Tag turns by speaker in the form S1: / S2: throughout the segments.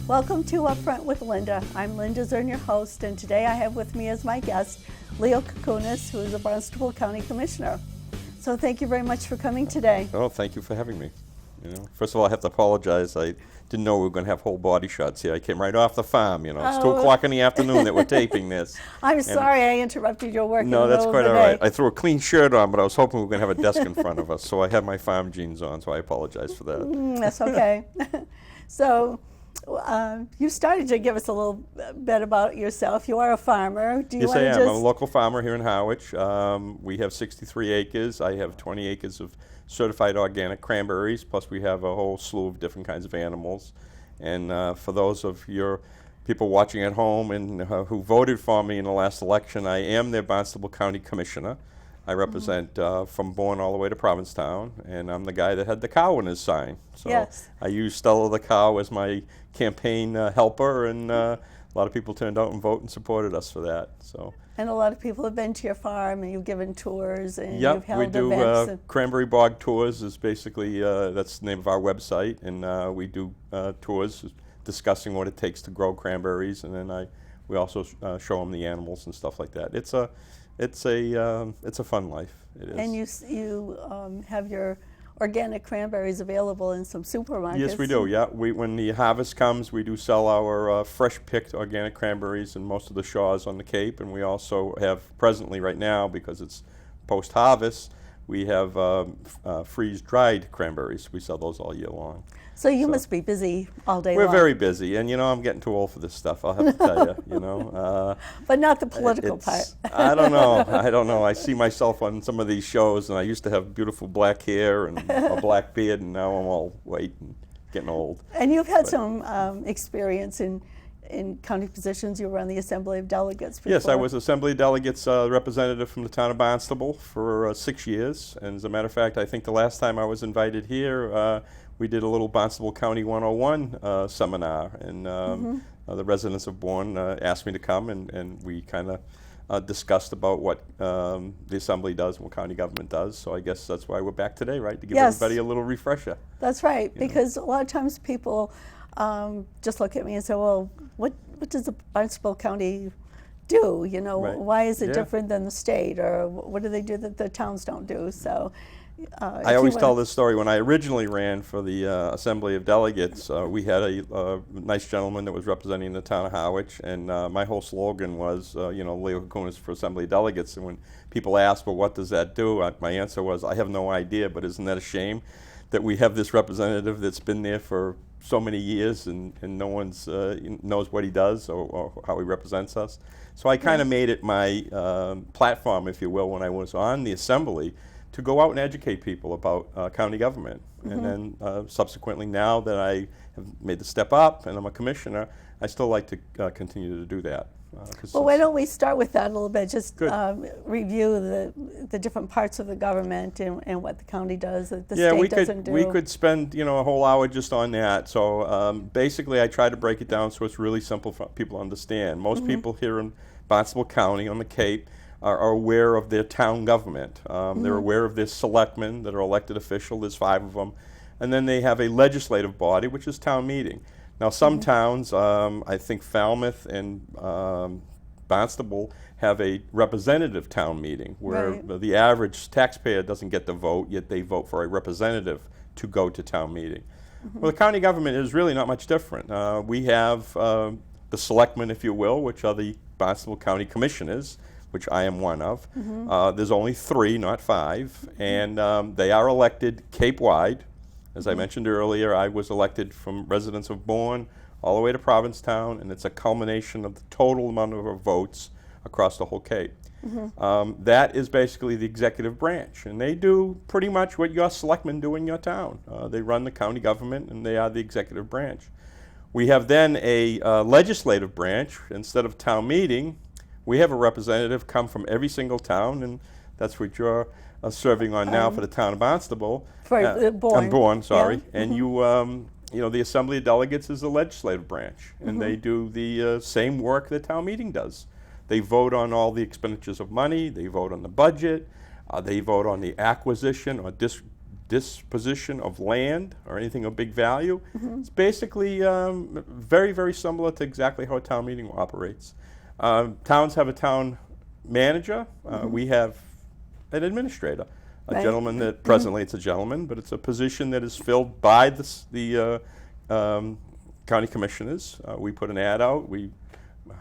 S1: Welcome to UpFront with Linda. I'm Linda Zuern, your host, and today I have with me as my guest Leo Cakounes, who is a Barnstable County Commissioner. So thank you very much for coming today.
S2: Oh, thank you for having me. First of all, I have to apologize. I didn't know we were going to have whole body shots here. I came right off the farm, It's 2 o'clock in the afternoon that we're taping this.
S1: I'm sorry I interrupted your work.
S2: No,
S1: in the
S2: that's
S1: middle
S2: quite
S1: of the
S2: all
S1: day.
S2: right. I threw a clean shirt on, but I was hoping we were going to have a desk in front of us, so I had my farm jeans on, so I apologize for that.
S1: That's okay. So you started to give us a little bit about yourself. You are a farmer. Do you
S2: Yes,
S1: want
S2: I
S1: to
S2: am.
S1: just...
S2: I'm a local farmer here in Harwich. We have 63 acres. I have 20 acres of certified organic cranberries, plus we have a whole slew of different kinds of animals. And for those of your people watching at home and who voted for me in the last election, I am their Barnstable County Commissioner. I represent from Bourne all the way to Provincetown, and I'm the guy that had the cow in his sign. So
S1: Yes.
S2: I used Stella the cow as my campaign helper, and a lot of people turned out and voted and supported us for that. So.
S1: And a lot of people have been to your farm, and you've given tours, and you've
S2: Yep,
S1: held
S2: we do
S1: events.
S2: Cranberry Bog Tours is basically, that's the name of our website, and we do tours discussing what it takes to grow cranberries, and then we also show them the animals and stuff like that. It's a fun life. It is.
S1: And you have your organic cranberries available in some supermarkets.
S2: Yes, we do. Yeah, when the harvest comes, we do sell our fresh picked organic cranberries in most of the Shaws on the Cape, and we also have presently right now, because it's post harvest, we have freeze dried cranberries. We sell those all year long.
S1: So you must be busy all day
S2: We're
S1: long.
S2: very busy, and I'm getting too old for this stuff. I'll have to tell you.
S1: But not the political part.
S2: I don't know. I see myself on some of these shows, and I used to have beautiful black hair and a black beard, and now I'm all white and getting old.
S1: And you've had some experience in county positions. You were on the Assembly of Delegates before.
S2: Yes, I was Assembly of Delegates representative from the town of Barnstable for 6 years. And as a matter of fact, I think the last time I was invited here, we did a little Barnstable County 101 seminar. And the residents of Bourne asked me to come, and we kind of discussed about what the Assembly does and what county government does. So I guess that's why we're back today, right? To give everybody a little refresher.
S1: That's right, because a lot of times people just look at me and say, well, what does the Barnstable County do?
S2: Right.
S1: Why is it different than the state? Or what do they do that the towns don't do? So
S2: I always tell this story. When I originally ran for the Assembly of Delegates, we had a nice gentleman that was representing the town of Harwich, and my whole slogan was, Leo Cakounes for Assembly of Delegates. And when people asked, well, what does that do? My answer was, I have no idea, but isn't that a shame that we have this representative that's been there for so many years, and no one's knows what he does or how he represents us. So I kind of made it my platform, if you will, when I was on the Assembly, to go out and educate people about county government. And then subsequently, now that I have made the step up and I'm a commissioner, I still like to continue to do that.
S1: Well, why don't we start with that a little bit, just review the different parts of the government and what the county does that the state doesn't do.
S2: We could spend a whole hour just on that. So basically I try to break it down so it's really simple for people to understand. Most people here in Barnstable County on the Cape are aware of their town government. They're aware of their selectmen that are elected official. There's 5 of them. And then they have a legislative body, which is town meeting. Now, some towns, I think Falmouth and Barnstable, have a representative town meeting where the average taxpayer doesn't get to vote, yet they vote for a representative to go to town meeting. Well, the county government is really not much different. We have the selectmen, if you will, which are the Barnstable County Commissioners, which I am one of. There's only 3, not 5, and they are elected Cape-wide. As I mentioned earlier, I was elected from residents of Bourne all the way to Provincetown, and it's a culmination of the total amount of votes across the whole Cape. That is basically the executive branch, and they do pretty much what your selectmen do in your town. They run the county government, and they are the executive branch. We have then a legislative branch. Instead of town meeting, we have a representative come from every single town, and that's what you're serving on now for the town of Barnstable.
S1: For Bourne.
S2: Bourne, sorry. Yeah. And the Assembly of Delegates is the legislative branch, and they do the same work that town meeting does. They vote on all the expenditures of money, they vote on the budget, they vote on the acquisition or disposition of land or anything of big value. It's basically very, very similar to exactly how a town meeting operates. Towns have a town manager. We have an administrator, a gentleman that presently it's a gentleman, but it's a position that is filled by the county commissioners. We put an ad out. We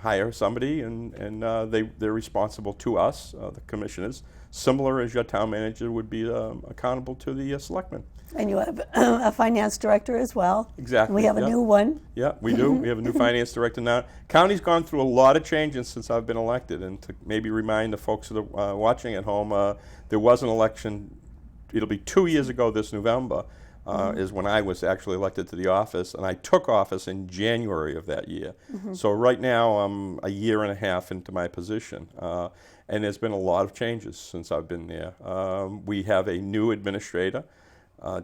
S2: hire somebody, and they're responsible to us, the commissioners, similar as your town manager would be accountable to the selectmen.
S1: And you have a finance director as well.
S2: Exactly.
S1: And we have a new one.
S2: Yeah, we do. We have a new finance director now. County's gone through a lot of changes since I've been elected, and to maybe remind the folks that are watching at home, there was an election. It'll be 2 years ago this November. Is when I was actually elected to the office, and I took office in January of that year. So right now I'm a year and a half into my position, and there's been a lot of changes since I've been there. We have a new administrator,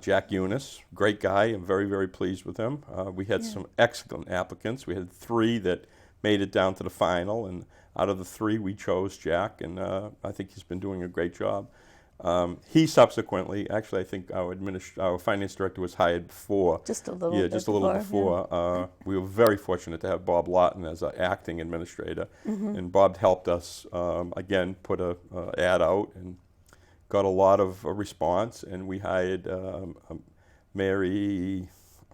S2: Jack Eunice, great guy. I'm very, very pleased with him. We had some excellent applicants. We had 3 that made it down to the final, and out of the 3 we chose Jack, and I think he's been doing a great job. He subsequently, actually, I think our finance director was hired before.
S1: Just a little.
S2: Yeah, just a little before. We were very fortunate to have Bob Lawton as our acting administrator, and Bob helped us again put a ad out and got a lot of response. And we hired Mary.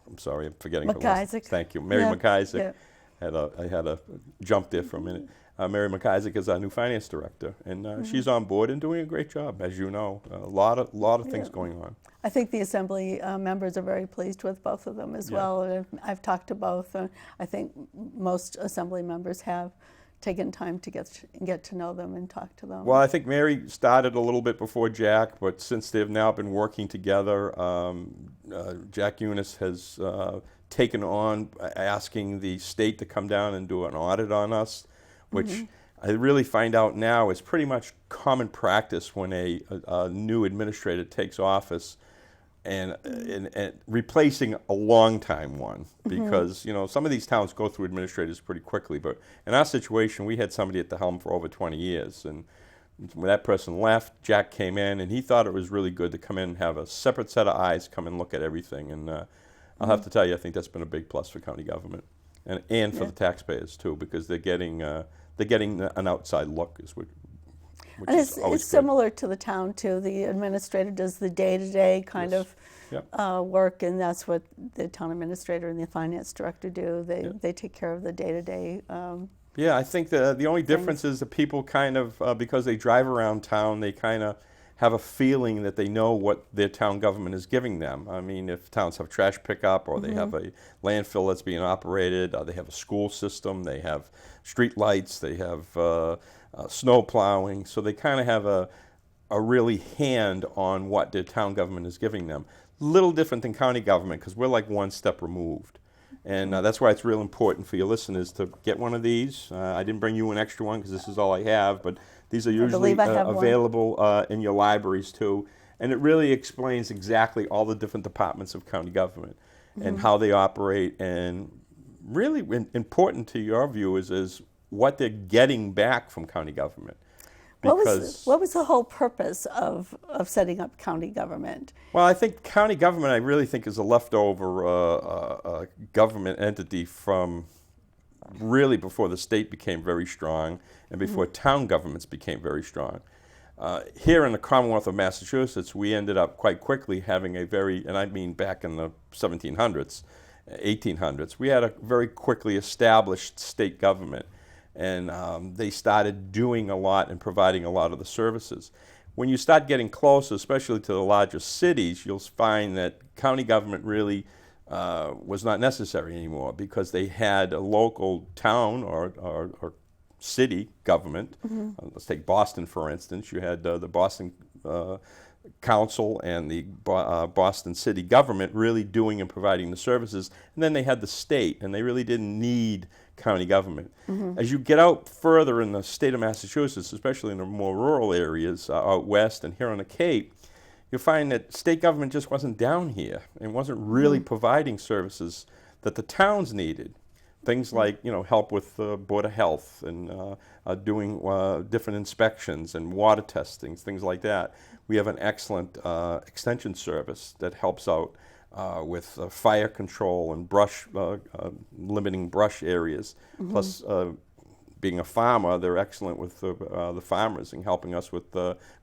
S2: I'm sorry, I'm forgetting her last name. Thank you, Mary McIsaac. I had a jump there for a minute. Mary McIsaac is our new finance director, and she's on board and doing a great job, as you know. A lot of things going on.
S1: I think the Assembly members are very pleased with both of them as well. And I've talked to both. I think most Assembly members have taken time to get to know them and talk to them.
S2: Well, I think Mary started a little bit before Jack, but since they've now been working together, Jack Eunice has taken on asking the state to come down and do an audit on us, which I really find out now is pretty much common practice when a new administrator takes office, and replacing a long-time one, because some of these towns go through administrators pretty quickly, but in our situation we had somebody at the helm for over 20 years, and when that person left, Jack came in, and he thought it was really good to come in and have a separate set of eyes come and look at everything, and I'll have to tell you, I think that's been a big plus for county government. And for the taxpayers too, because they're getting an outside look, which is always
S1: it's similar to the town too. The administrator does the day-to-day kind of work, and that's what the town administrator and the finance director do. They take care of the day-to-day.
S2: I think the only difference is that people kind of because they drive around town, they kind of have a feeling that they know what their town government is giving them. I mean, if towns have trash pickup, or they have a landfill that's being operated, or they have a school system, they have street lights, they have snow plowing, so they kind of have a really hand on what their town government is giving them. Little different than county government, because we're like one step removed. And that's why it's real important for your listeners to get one of these. I didn't bring you an extra one because this is all I have, but these are usually available in your libraries too. And it really explains exactly all the different departments of county government and how they operate. And really important to your view is what they're getting back from county government.
S1: What was the whole purpose of setting up county government?
S2: Well, I think county government, I really think, is a leftover government entity from really before the state became very strong and before town governments became very strong. Here in the Commonwealth of Massachusetts, we ended up quite quickly having and I mean back in the 1700s, 1800s, we had a very quickly established state government. And they started doing a lot and providing a lot of the services. When you start getting close, especially to the larger cities, you'll find that county government really was not necessary anymore, because they had a local town or city government. Let's take Boston, for instance. You had the Boston Council and the Boston city government really doing and providing the services. And then they had the state, and they really didn't need county government. As you get out further in the state of Massachusetts, especially in the more rural areas out west and here on the Cape, you'll find that state government just wasn't down here and wasn't really providing services that the towns needed, Things like, help with Board of Health and doing different inspections and water testings, things like that. We have an excellent extension service that helps out with fire control and brush, limiting brush areas. Plus, being a farmer, they're excellent with the farmers and helping us with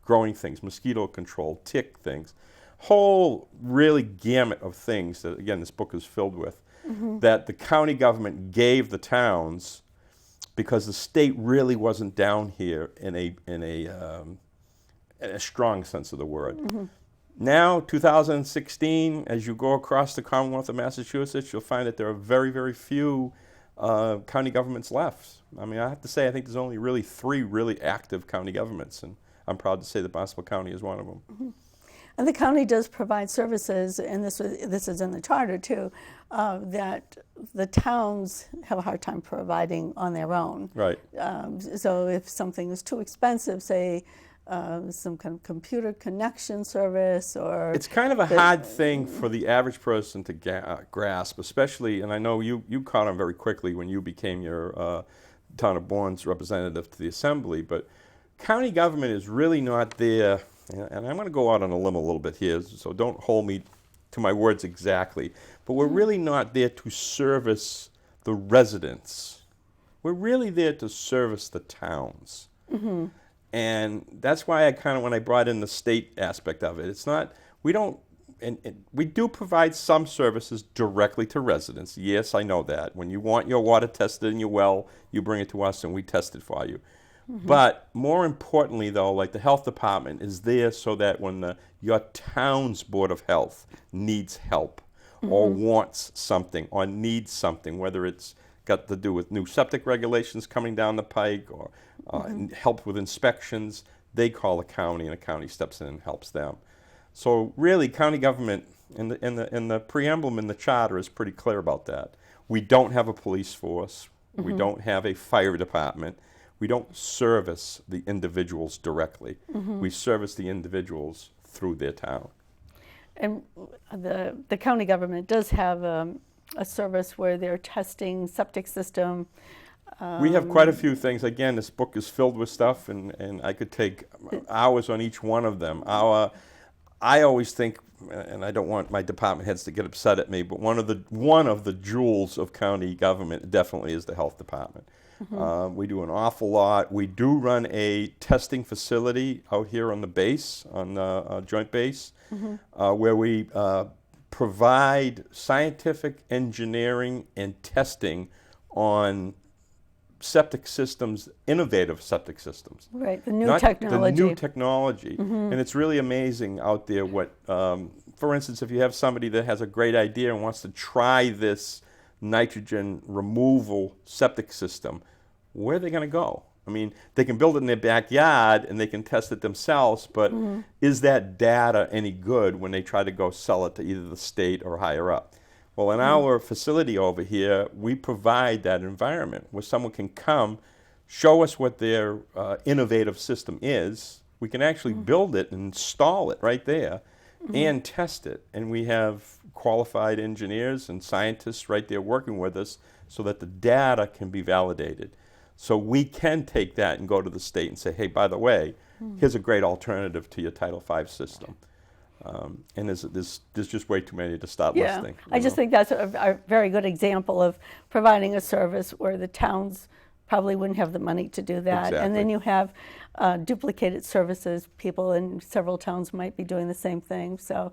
S2: growing things, mosquito control, tick things. Whole really gamut of things that, again, this book is filled with, that the county government gave the towns because the state really wasn't down here in a strong sense of the word. Now, 2016, as you go across the Commonwealth of Massachusetts, you'll find that there are very, very few county governments left. I mean, I have to say, I think there's only really 3 really active county governments, and I'm proud to say that Barnstable County is one of them.
S1: And the county does provide services, and this is in the charter too, that the towns have a hard time providing on their own.
S2: Right.
S1: So if something is too expensive, say some kind of computer connection service, or
S2: it's kind of a hard thing for the average person to grasp, especially, and I know you caught on very quickly when you became your town of Bourne's representative to the assembly, but county government is really not there. And I'm going to go out on a limb a little bit here, so don't hold me to my words exactly. But we're really not there to service the residents. We're really there to service the towns. And that's why I kind of, when I brought in the state aspect of it, it's not, we don't, and we do provide some services directly to residents. Yes, I know that. When you want your water tested in your well, you bring it to us and we test it for you. But more importantly, though, like the health department is there so that when your town's Board of Health needs help or wants something or needs something, whether it's got to do with new septic regulations coming down the pike or help with inspections, they call the county and the county steps in and helps them. So really, county government in the preamble in the charter is pretty clear about that. We don't have a police force. We don't have a fire department. We don't service the individuals directly. We service the individuals through their town.
S1: And the county government does have a service where they're testing septic system.
S2: We have quite a few things. Again, this book is filled with stuff, and I could take hours on each one of them. I always think, and I don't want my department heads to get upset at me, but one of the jewels of county government definitely is the health department. We do an awful lot. We do run a testing facility out here on the base, on Joint Base, where we provide scientific engineering and testing on septic systems, innovative septic systems.
S1: Right, the new technology.
S2: The new technology. And it's really amazing out there what, for instance, if you have somebody that has a great idea and wants to try this nitrogen removal septic system, where are they going to go? I mean, they can build it in their backyard and they can test it themselves, but is that data any good when they try to go sell it to either the state or higher up? Well, in our facility over here, we provide that environment where someone can come, show us what their innovative system is. We can actually build it and install it right there and test it. And we have qualified engineers and scientists right there working with us so that the data can be validated. So we can take that and go to the state and say, hey, by the way, here's a great alternative to your Title V system. And there's just way too many to start listing.
S1: I just think that's a very good example of providing a service where the towns probably wouldn't have the money to do that.
S2: Exactly.
S1: And then you have duplicated services. People in several towns might be doing the same thing. So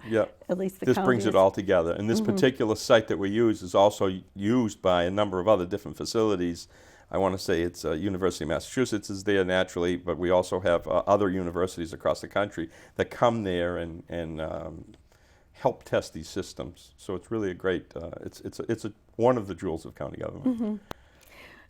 S1: at least the
S2: this brings it all together. And this particular site that we use is also used by a number of other different facilities. I want to say it's University of Massachusetts is there naturally, but we also have other universities across the country that come there and help test these systems. So it's really a great, it's one of the jewels of county government.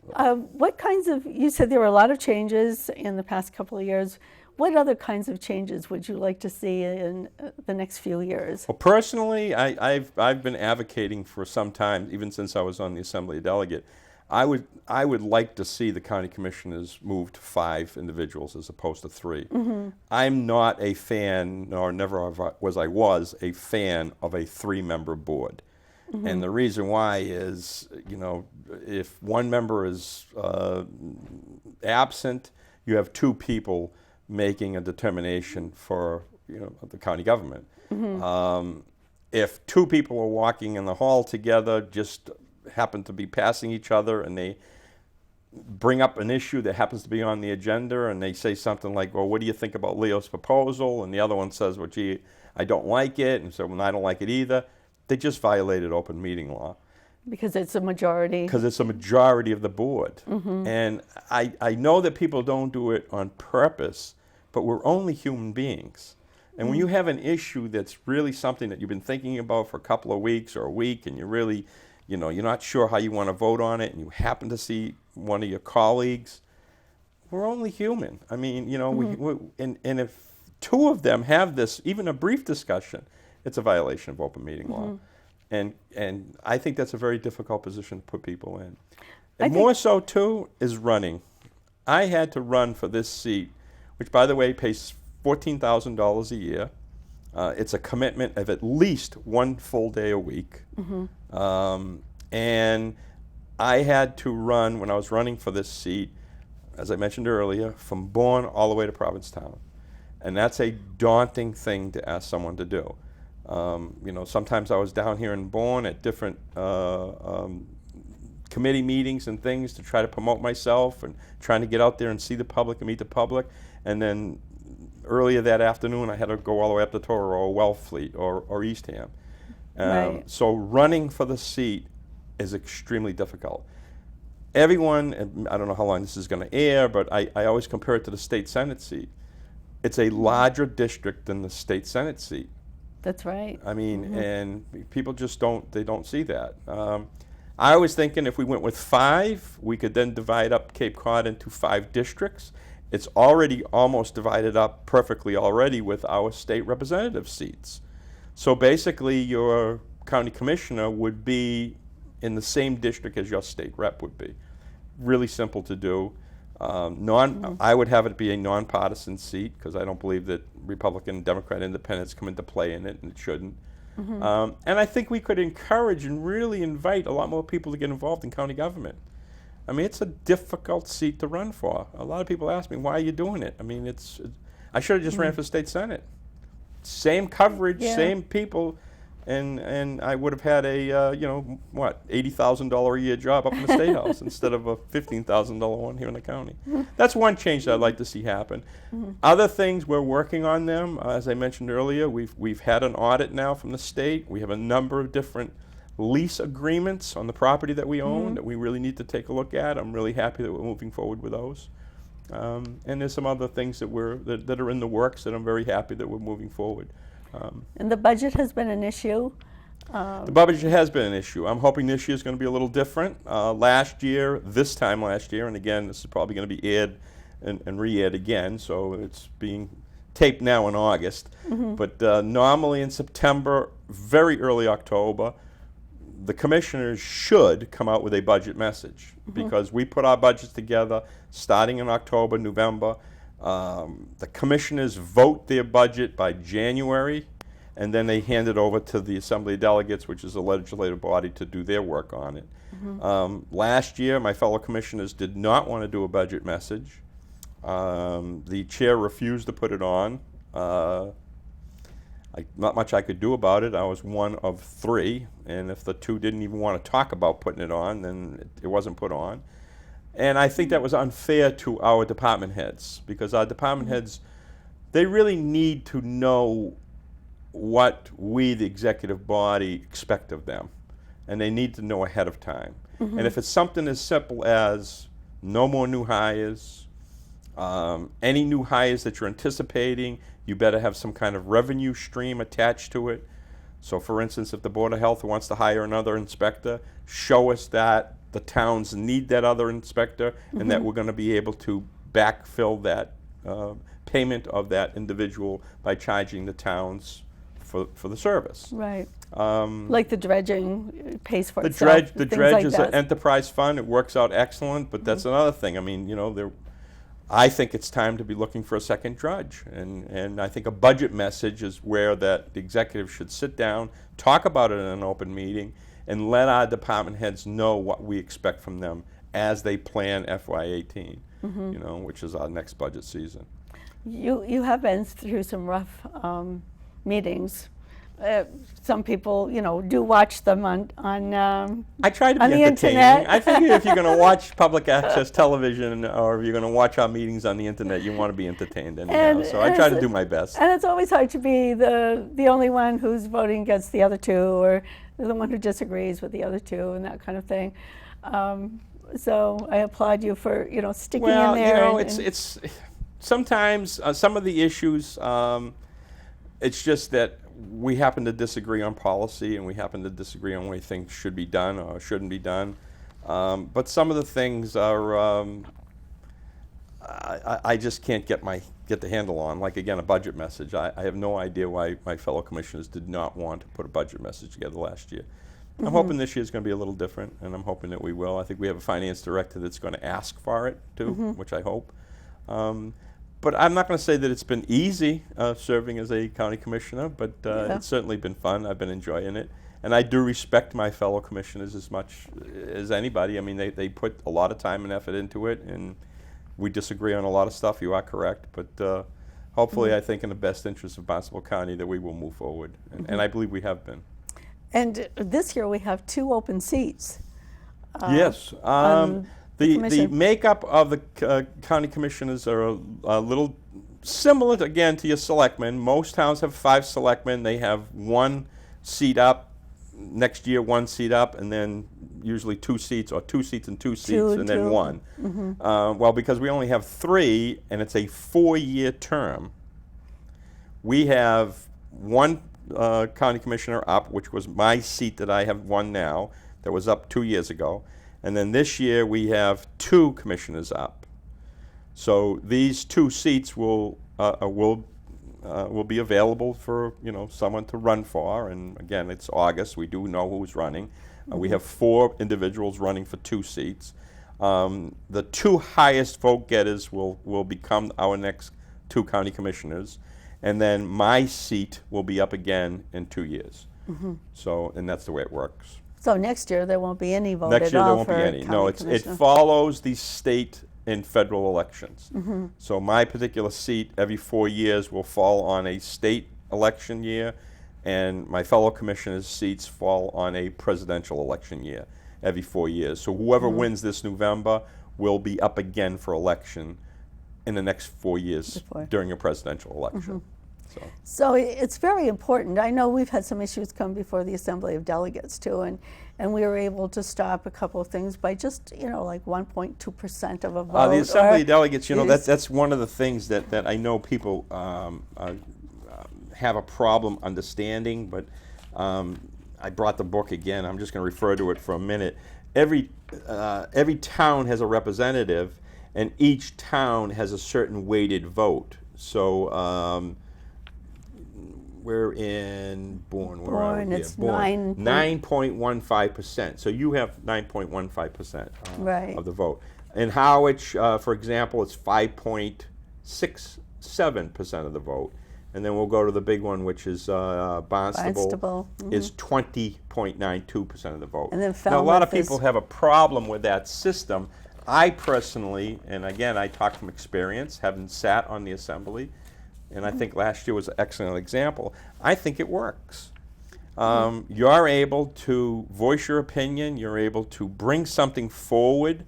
S1: What kinds of, you said there were a lot of changes in the past couple of years. What other kinds of changes would you like to see in the next few years?
S2: Well, personally, I've been advocating for some time, even since I was on the Assembly delegate. I would like to see the county commissioners move to 5 individuals as opposed to 3. I'm not a fan, nor never was I a fan of a 3-member board. And the reason why is, if one member is absent, you have two people making a determination for, the county government. If two people are walking in the hall together, just happen to be passing each other, and they bring up an issue that happens to be on the agenda, and they say something like, well, what do you think about Leo's proposal? And the other one says, well, gee, I don't like it. And so, well, I don't like it either. They just violated open meeting law.
S1: Because it's a majority.
S2: Because it's a majority of the board. And I know that people don't do it on purpose, but we're only human beings. And when you have an issue that's really something that you've been thinking about for a couple of weeks or a week, and you're really, you're not sure how you want to vote on it, and you happen to see one of your colleagues, we're only human. I mean, and if two of them have this, even a brief discussion, it's a violation of open meeting law. And I think that's a very difficult position to put people in. And more so, too, is running. I had to run for this seat, which, by the way, pays $14,000 a year. It's a commitment of at least one full day a week. And I had to run, when I was running for this seat, as I mentioned earlier, from Bourne all the way to Provincetown. And that's a daunting thing to ask someone to do. Sometimes I was down here in Bourne at different committee meetings and things to try to promote myself and trying to get out there and see the public and meet the public. And then earlier that afternoon, I had to go all the way up to Toro or Wellfleet or Eastham. So running for the seat is extremely difficult. Everyone, and I don't know how long this is going to air, but I always compare it to the state Senate seat. It's a larger district than the state Senate seat.
S1: That's right.
S2: I mean, and people just don't see that. I was thinking if we went with 5, we could then divide up Cape Cod into 5 districts. It's already almost divided up perfectly already with our state representative seats. So basically your county commissioner would be in the same district as your state rep would be. Really simple to do. I would have it be a nonpartisan seat because I don't believe that Republican, Democrat, Independents come into play in it, and it shouldn't. And I think we could encourage and really invite a lot more people to get involved in county government. I mean, it's a difficult seat to run for. A lot of people ask me, why are you doing it? I mean, I should have just ran for state Senate. Same coverage, same people, and I would have had a, $80,000 a year job up in the State House instead of a $15,000 one here in the county. That's one change that I'd like to see happen. Other things, we're working on them. As I mentioned earlier, we've had an audit now from the state. We have a number of different lease agreements on the property that we own that we really need to take a look at. I'm really happy that we're moving forward with those. And there's some other things that are in the works that I'm very happy that we're moving forward.
S1: And the budget has been an issue.
S2: The budget has been an issue. I'm hoping this year is going to be a little different. This time last year, and again, this is probably going to be aired and re-aired again, so it's being taped now in August. But normally in September, very early October, the commissioners should come out with a budget message because we put our budgets together starting in October, November. The commissioners vote their budget by January, and then they hand it over to the Assembly of Delegates, which is a legislative body, to do their work on it. Last year, my fellow commissioners did not want to do a budget message. The chair refused to put it on. Not much I could do about it. I was one of 3, and if the 2 didn't even want to talk about putting it on, then it wasn't put on. And I think that was unfair to our department heads, because our department heads, they really need to know what we, the executive body, expect of them. And they need to know ahead of time. And if it's something as simple as no more new hires, any new hires that you're anticipating, you better have some kind of revenue stream attached to it. So for instance, if the Board of Health wants to hire another inspector, show us that the towns need that other inspector and that we're going to be able to backfill that payment of that individual by charging the towns for the service.
S1: Right. Like the dredging pays for itself.
S2: The dredge is an enterprise fund. It works out excellent, but that's another thing. I mean, I think it's time to be looking for a second dredge, and I think a budget message is where that the executive should sit down, talk about it in an open meeting, and let our department heads know what we expect from them as they plan FY18, you know, which is our next budget season.
S1: You have been through some rough meetings. Some people, you know, do watch them on
S2: I try to be
S1: on the
S2: entertaining.
S1: internet.
S2: I figure if you're going to watch public access television or if you're going to watch our meetings on the internet, you want to be entertained anyhow. So I try to do my best.
S1: And it's always hard to be the only one who's voting against the other two, or the one who disagrees with the other two, and that kind of thing. So I applaud you for, you know, sticking in there.
S2: Well, you know, it's sometimes some of the issues. It's just that we happen to disagree on policy, and we happen to disagree on the way things should be done or shouldn't be done. But some of the things are I just can't get the handle on. Like, again, a budget message. I have no idea why my fellow commissioners did not want to put a budget message together last year. I'm hoping this year is going to be a little different, and I'm hoping that we will. I think we have a finance director that's going to ask for it too, which I hope. But I'm not going to say that it's been easy serving as a county commissioner, but it's certainly been fun. I've been enjoying it. And I do respect my fellow commissioners as much as anybody. I mean, they put a lot of time and effort into it, and we disagree on a lot of stuff. You are correct. But hopefully, I think in the best interest of Barnstable County that we will move forward. And I believe we have been.
S1: And this year we have 2 open seats.
S2: Yes. The makeup of the county commissioners are a little similar, again, to your selectmen. Most towns have 5 selectmen. They have 1 seat up. Next year, 1 seat up, and then usually 2 seats, or 2 seats and 2 seats, and then 1. Well, because we only have 3, and it's a 4-year term, we have 1 county commissioner up, which was my seat that I have 1 now, that was up 2 years ago. And then this year we have 2 commissioners up. So these 2 seats will be available for, you know, someone to run for. And again, it's August. We do know who's running. We have 4 individuals running for 2 seats. The 2 highest vote getters will become our next 2 county commissioners, and then my seat will be up again in 2 years. So, and that's the way it works.
S1: So next year there won't be any vote
S2: Next
S1: at
S2: year
S1: all
S2: there won't
S1: for
S2: be any.
S1: county
S2: No, it
S1: commissioner.
S2: follows the state and federal elections. So my particular seat every 4 years will fall on a state election year, and my fellow commissioners' seats fall on a presidential election year every 4 years. So whoever wins this November will be up again for election in the next 4 years during a presidential election.
S1: So it's very important. I know we've had some issues come before the Assembly of Delegates too, and we were able to stop a couple of things by just, you know, like 1.2% of a vote.
S2: The Assembly of Delegates, you know, that's one of the things that I know people have a problem understanding, but I brought the book again. I'm just going to refer to it for a minute. Every town has a representative, and each town has a certain weighted vote. So we're in Bourne.
S1: Bourne, it's
S2: 9.15%. So you have 9.15%
S1: Right.
S2: of the vote. In Harwich, for example, it's 5.67% of the vote. And then we'll go to the big one, which is Barnstable. Is 20.92% of the vote.
S1: And then
S2: now, a lot of
S1: Falmouth
S2: people have a problem with that system. I personally, and again, I talk from experience, having sat on the Assembly, and I think last year was an excellent example. I think it works. You're able to voice your opinion. You're able to bring something forward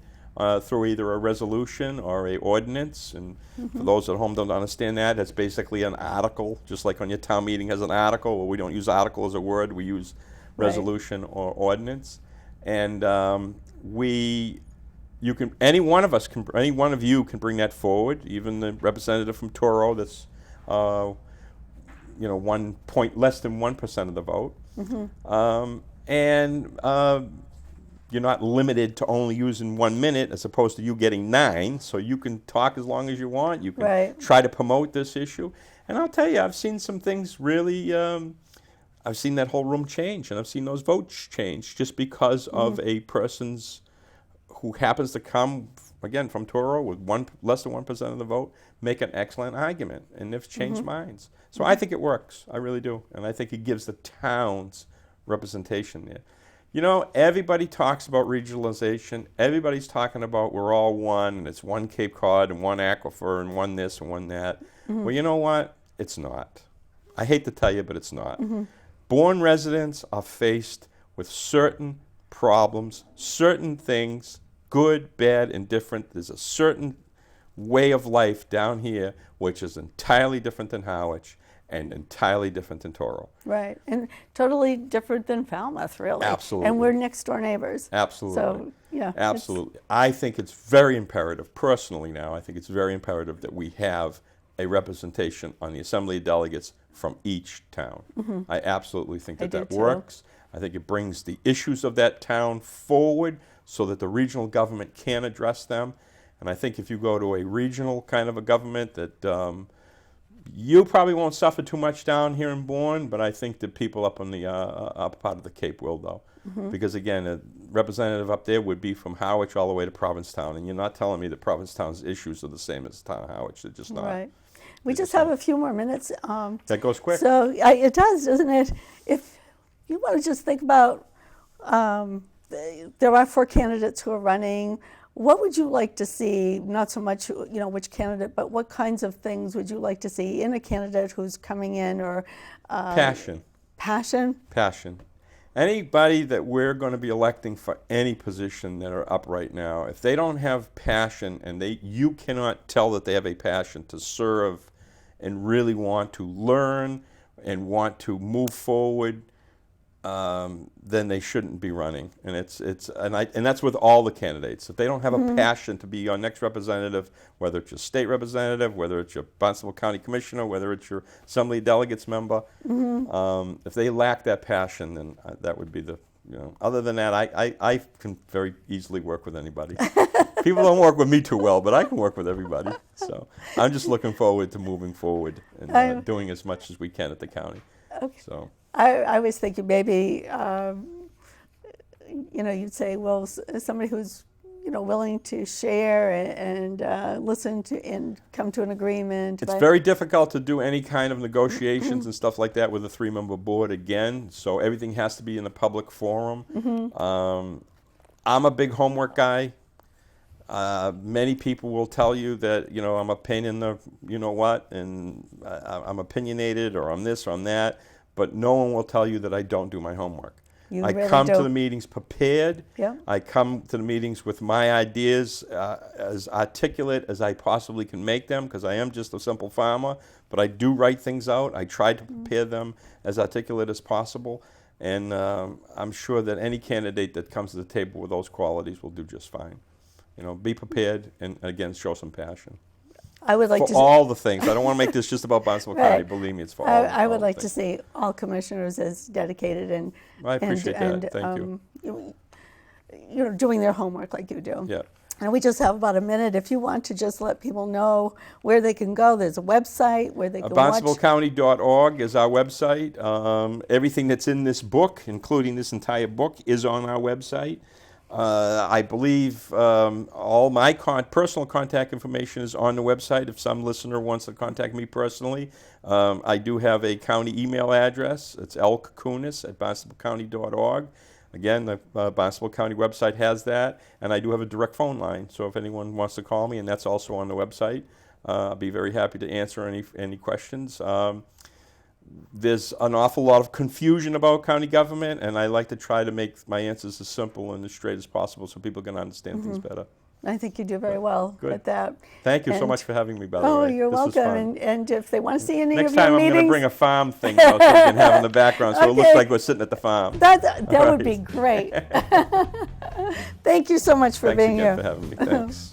S2: through either a resolution or a ordinance. And for those at home don't understand that, it's basically an article, just like on your town meeting has an article. Well, we don't use article as a word. We use resolution or ordinance. And any one of you can bring that forward. Even the representative from Toro, that's less than 1% of the vote, and you're not limited to only using 1 minute as opposed to you getting 9. So you can talk as long as you want. You can try to promote this issue. And I'll tell you, I've seen some things really. I've seen that whole room change, and I've seen those votes change just because of a person's who happens to come, again, from Toro with less than 1% of the vote, make an excellent argument, and they've changed minds. So I think it works. I really do. And I think it gives the towns representation there. You know, everybody talks about regionalization. Everybody's talking about we're all one, and it's one Cape Cod and one aquifer and one this and one that. Well, you know what? It's not. I hate to tell you, but it's not. Bourne residents are faced with certain problems, certain things, good, bad, indifferent. There's a certain way of life down here which is entirely different than Howard and entirely different than Toro.
S1: Right, and totally different than Falmouth, really.
S2: Absolutely.
S1: And we're next door neighbors.
S2: Absolutely.
S1: So, yeah.
S2: Absolutely. I think it's very imperative, personally now, I think it's very imperative that we have a representation on the Assembly of Delegates from each town. I absolutely think
S1: I
S2: that
S1: do too.
S2: works. I think it brings the issues of that town forward so that the regional government can address them. And I think if you go to a regional kind of a government that you probably won't suffer too much down here in Bourne, but I think the people up on the upper part of the Cape will, though. Because, again, a representative up there would be from Howard all the way to Provincetown, and you're not telling me that Provincetown's issues are the same as the town of Howard. They're just not.
S1: Right. We just have a few more minutes.
S2: That goes quick.
S1: So it does, doesn't it? If you want to just think about, there are 4 candidates who are running. What would you like to see, not so much, which candidate, but what kinds of things would you like to see in a candidate who's coming in, or
S2: Passion.
S1: Passion?
S2: Passion. Anybody that we're going to be electing for any position that are up right now, if they don't have passion, and you cannot tell that they have a passion to serve and really want to learn and want to move forward, then they shouldn't be running. And and that's with all the candidates. If they don't have a passion to be your next representative, whether it's your state representative, whether it's your Barnstable County Commissioner, whether it's your Assembly of Delegates member, if they lack that passion, then that would be the, other than that, I can very easily work with anybody. People don't work with me too well, but I can work with everybody. So I'm just looking forward to moving forward and doing as much as we can at the county.
S1: Okay.
S2: So.
S1: I was thinking maybe, you'd say, well, somebody who's, willing to share and listen to and come to an agreement.
S2: It's very difficult to do any kind of negotiations and stuff like that with a 3-member board again, so everything has to be in a public forum. I'm a big homework guy. Many people will tell you that, I'm a pain in the you-know-what, and I'm opinionated, or I'm this or I'm that. But no one will tell you that I don't do my homework.
S1: You
S2: I
S1: really
S2: come
S1: do.
S2: to the meetings prepared.
S1: Yeah.
S2: I come to the meetings with my ideas as articulate as I possibly can make them, because I am just a simple farmer, but I do write things out. I try to prepare them as articulate as possible, and I'm sure that any candidate that comes to the table with those qualities will do just fine. Be prepared, and again, show some passion.
S1: I would like
S2: for
S1: to
S2: all the things. I don't want to make this just about Barnstable County. Believe me, it's for all.
S1: I would
S2: all
S1: like
S2: the
S1: to
S2: things.
S1: see all commissioners as dedicated and
S2: I appreciate that. Thank
S1: you. Doing their homework like you do.
S2: Yeah.
S1: And we just have about a minute. If you want to just let people know where they can go, there's a website where they can watch.
S2: BarnstableCounty.org is our website. Everything that's in this book, including this entire book, is on our website. I believe all my personal contact information is on the website if some listener wants to contact me personally. I do have a county email address. It's lcakounes@barnstablecounty.org. Again, the Barnstable County website has that. And I do have a direct phone line. So if anyone wants to call me, and that's also on the website, I'll be very happy to answer any questions. There's an awful lot of confusion about county government, and I like to try to make my answers as simple and as straight as possible so people can understand things better.
S1: I think you do very well at that.
S2: Thank you so much for having me, by the way.
S1: Oh, you're
S2: This was
S1: welcome.
S2: fun.
S1: And if they want to see any
S2: Next
S1: of your
S2: time I'm
S1: meetings,
S2: going to bring a farm thing so we can have in the background so it looks
S1: Okay.
S2: like we're sitting at the farm.
S1: that would be great. Thank you so much for
S2: Thanks
S1: being
S2: again
S1: here.
S2: for having me. Thanks.